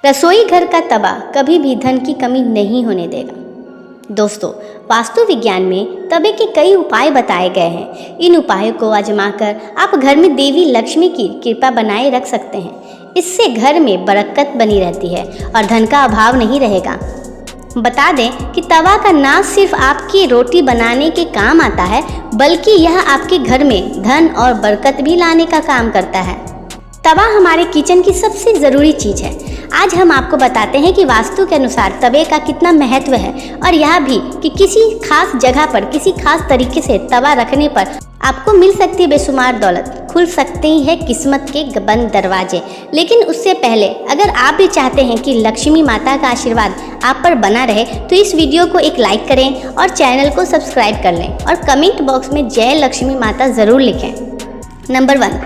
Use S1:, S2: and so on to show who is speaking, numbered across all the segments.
S1: रसोई घर का तवा कभी भी धन की कमी नहीं होने देगा। दोस्तों, वास्तु विज्ञान में तवे के कई उपाय बताए गए हैं। इन उपायों को आजमाकर आप घर में देवी लक्ष्मी की कृपा बनाए रख सकते हैं। इससे घर में बरकत बनी रहती है और धन का अभाव नहीं रहेगा। बता दें कि तवा का ना सिर्फ आपकी रोटी बनाने के काम आता है, बल्कि यह आपके घर में धन और बरकत भी लाने का काम करता है। तवा हमारे किचन की सबसे ज़रूरी चीज़ है। आज हम आपको बताते हैं कि वास्तु के अनुसार तवे का कितना महत्व है और यह भी कि किसी खास जगह पर किसी खास तरीके से तवा रखने पर आपको मिल सकती है बेशुमार दौलत, खुल सकते हैं किस्मत के बंद दरवाजे। लेकिन उससे पहले अगर आप भी चाहते हैं कि लक्ष्मी माता का आशीर्वाद आप पर बना रहे तो इस वीडियो को एक लाइक करें और चैनल को सब्सक्राइब कर लें और कमेंट बॉक्स में जय लक्ष्मी माता ज़रूर लिखें। नंबर 1,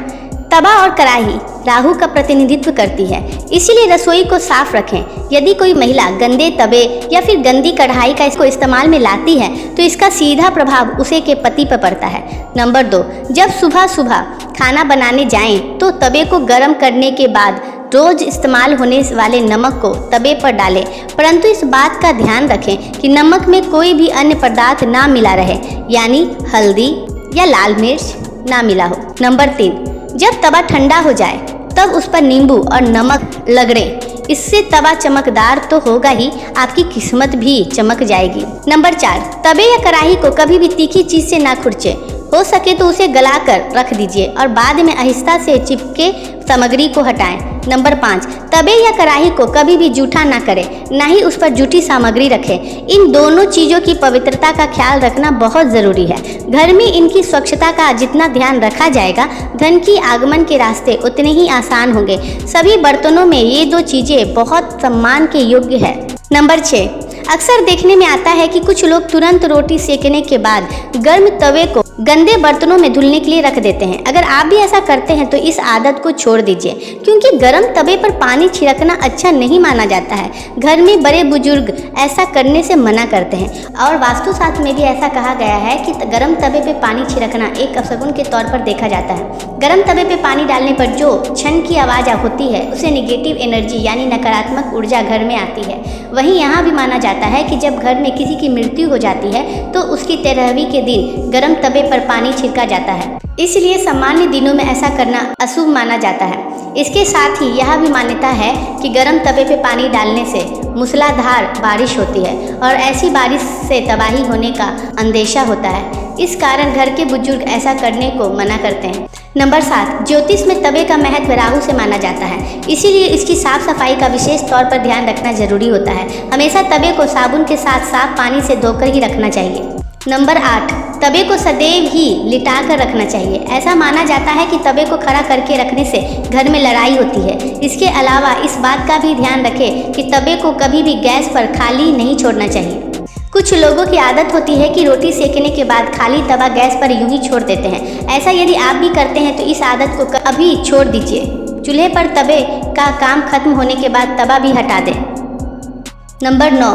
S1: तवा और कढ़ाई राहु का प्रतिनिधित्व करती है, इसीलिए रसोई को साफ रखें। यदि कोई महिला गंदे तवे या फिर गंदी कढ़ाई का इसको इस्तेमाल में लाती है तो इसका सीधा प्रभाव उसे के पति पर पड़ता है। नंबर 2, जब सुबह सुबह खाना बनाने जाएं तो तवे को गर्म करने के बाद रोज इस्तेमाल होने वाले नमक को तवे पर डालें, परंतु इस बात का ध्यान रखें कि नमक में कोई भी अन्य पदार्थ ना मिला रहे, यानी हल्दी या लाल मिर्च ना मिला हो। नंबर 3, जब तवा ठंडा हो जाए तब उस पर नींबू और नमक रगड़ें। इससे तवा चमकदार तो होगा ही, आपकी किस्मत भी चमक जाएगी। नंबर 4, तवे या कढ़ाई को कभी भी तीखी चीज से ना खुरचे। हो सके तो उसे गलाकर रख दीजिए और बाद में आहिस्ता से चिपके सामग्री को हटाएं। नंबर 5, तवे या कढ़ाई को कभी भी जूठा ना करें, ना ही उस पर जूठी सामग्री रखें। इन दोनों चीज़ों की पवित्रता का ख्याल रखना बहुत ज़रूरी है। घर में इनकी स्वच्छता का जितना ध्यान रखा जाएगा, धन की आगमन के रास्ते उतने ही आसान होंगे। सभी बर्तनों में ये 2 चीज़ें बहुत सम्मान के योग्य है। नंबर 6, अक्सर देखने में आता है कि कुछ लोग तुरंत रोटी सेकने के बाद गर्म तवे को गंदे बर्तनों में धुलने के लिए रख देते हैं। अगर आप भी ऐसा करते हैं तो इस आदत को छोड़ दीजिए, क्योंकि गर्म तवे पर पानी छिड़कना अच्छा नहीं माना जाता है। घर में बड़े बुजुर्ग ऐसा करने से मना करते हैं और वास्तुशास्त्र में भी ऐसा कहा गया है कि गर्म तवे पे पानी छिड़कना एक अपशगुन के तौर पर देखा जाता है। गर्म तवे पे पानी डालने पर जो छन की आवाज़ होती है उसे निगेटिव एनर्जी यानी नकारात्मक ऊर्जा घर में आती है। वहीं यहाँ भी माना जाता है कि जब घर में किसी की मृत्यु हो जाती है तो उसकी 13वीं के दिन गर्म तवे पर पानी छिड़का जाता है, इसलिए सामान्य दिनों में ऐसा करना अशुभ माना जाता है। इसके साथ ही यह भी मान्यता है कि गर्म तवे पे पानी डालने से मूसलाधार बारिश होती है और ऐसी बारिश से तबाही होने का अंदेशा होता है। इस कारण घर के बुजुर्ग ऐसा करने को मना करते हैं। नंबर 7, ज्योतिष में तवे का महत्व राहु से माना जाता है, इसीलिए इसकी साफ सफाई का विशेष तौर पर ध्यान रखना जरूरी होता है। हमेशा तवे को साबुन के साथ साफ पानी से धोकर ही रखना चाहिए। नंबर 8, तवे को सदैव ही लिटा कर रखना चाहिए। ऐसा माना जाता है कि तवे को खड़ा करके रखने से घर में लड़ाई होती है। इसके अलावा इस बात का भी ध्यान रखें कि तवे को कभी भी गैस पर खाली नहीं छोड़ना चाहिए। कुछ लोगों की आदत होती है कि रोटी सेकने के बाद खाली तवा गैस पर यूं ही छोड़ देते हैं। ऐसा यदि आप भी करते हैं तो इस आदत को कभी छोड़ दीजिए। चूल्हे पर तवे का काम खत्म होने के बाद तवा भी हटा दें। नंबर 9,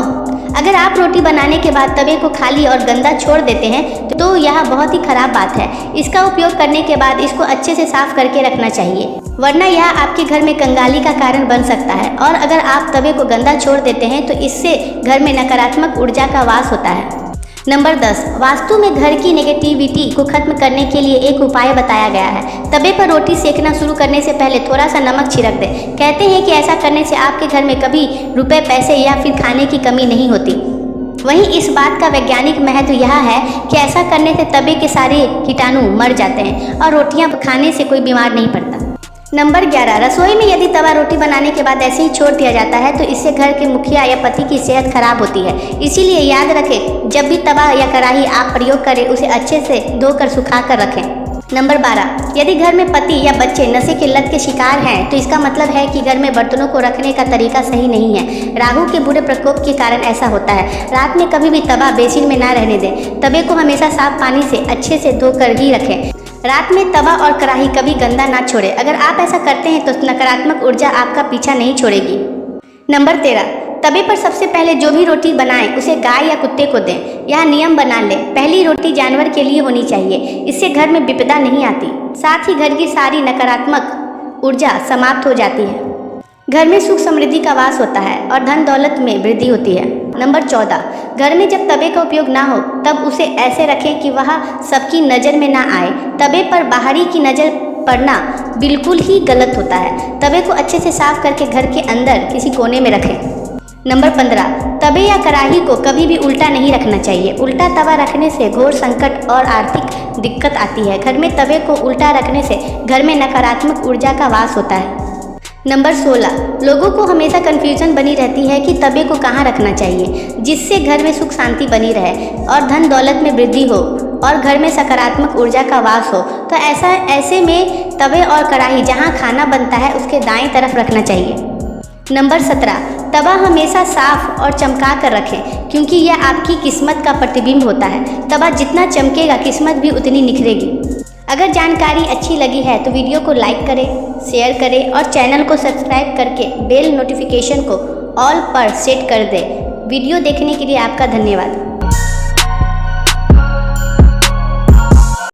S1: अगर आप रोटी बनाने के बाद तवे को खाली और गंदा छोड़ देते हैं तो यह बहुत ही खराब बात है। इसका उपयोग करने के बाद इसको अच्छे से साफ करके रखना चाहिए, वरना यह आपके घर में कंगाली का कारण बन सकता है। और अगर आप तवे को गंदा छोड़ देते हैं तो इससे घर में नकारात्मक ऊर्जा का वास होता है। नंबर 10, वास्तु में घर की नेगेटिविटी को खत्म करने के लिए एक उपाय बताया गया है। तवे पर रोटी सेकना शुरू करने से पहले थोड़ा सा नमक छिड़क दें। कहते हैं कि ऐसा करने से आपके घर में कभी रुपए, पैसे या फिर खाने की कमी नहीं होती। वहीं इस बात का वैज्ञानिक महत्व यह है कि ऐसा करने से तवे के सारे कीटाणु मर जाते हैं और रोटियां खाने से कोई बीमार नहीं पड़ता। नंबर 11, रसोई में यदि तवा रोटी बनाने के बाद ऐसे ही छोड़ दिया जाता है तो इससे घर के मुखिया या पति की सेहत खराब होती है। इसीलिए याद रखें, जब भी तवा या कढ़ाई आप प्रयोग करें उसे अच्छे से धोकर सुखा कर रखें। नंबर 12, यदि घर में पति या बच्चे नशे की लत के शिकार हैं तो इसका मतलब है कि घर में बर्तनों को रखने का तरीका सही नहीं है। राहु के बुरे प्रकोप के कारण ऐसा होता है। रात में कभी भी तवा बेसिन में ना रहने दें। तवे को हमेशा साफ पानी से अच्छे से धोकर ही रखें। रात में तवा और कढ़ाई कभी गंदा ना छोड़ें। अगर आप ऐसा करते हैं तो नकारात्मक ऊर्जा आपका पीछा नहीं छोड़ेगी। नंबर 13, तवे पर सबसे पहले जो भी रोटी बनाएं उसे गाय या कुत्ते को दें। यह नियम बना लें, पहली रोटी जानवर के लिए होनी चाहिए। इससे घर में विपदा नहीं आती, साथ ही घर की सारी नकारात्मक ऊर्जा समाप्त हो जाती है। घर में सुख समृद्धि का वास होता है और धन दौलत में वृद्धि होती है। नंबर 14, घर में जब तवे का उपयोग ना हो तब उसे ऐसे रखें कि वह सबकी नज़र में ना आए। तवे पर बाहरी की नज़र पड़ना बिल्कुल ही गलत होता है। तवे को अच्छे से साफ करके घर के अंदर किसी कोने में रखें। नंबर 15, तवे या कढ़ाई को कभी भी उल्टा नहीं रखना चाहिए। उल्टा तवा रखने से घोर संकट और आर्थिक दिक्कत आती है। घर में तवे को उल्टा रखने से घर में नकारात्मक ऊर्जा का वास होता है। नंबर 16, लोगों को हमेशा कन्फ्यूजन बनी रहती है कि तवे को कहाँ रखना चाहिए जिससे घर में सुख शांति बनी रहे और धन दौलत में वृद्धि हो और घर में सकारात्मक ऊर्जा का वास हो। तो ऐसे में तवे और कढ़ाई जहाँ खाना बनता है उसके दाएं तरफ रखना चाहिए। नंबर 17, तवा हमेशा साफ और चमका कर रखें क्योंकि यह आपकी किस्मत का प्रतिबिंब होता है। तवा जितना चमकेगा किस्मत भी उतनी निखरेगी। अगर जानकारी अच्छी लगी है तो वीडियो को लाइक करें, शेयर करें और चैनल को सब्सक्राइब करके बेल नोटिफिकेशन को ऑल पर सेट कर दें। वीडियो देखने के लिए आपका धन्यवाद।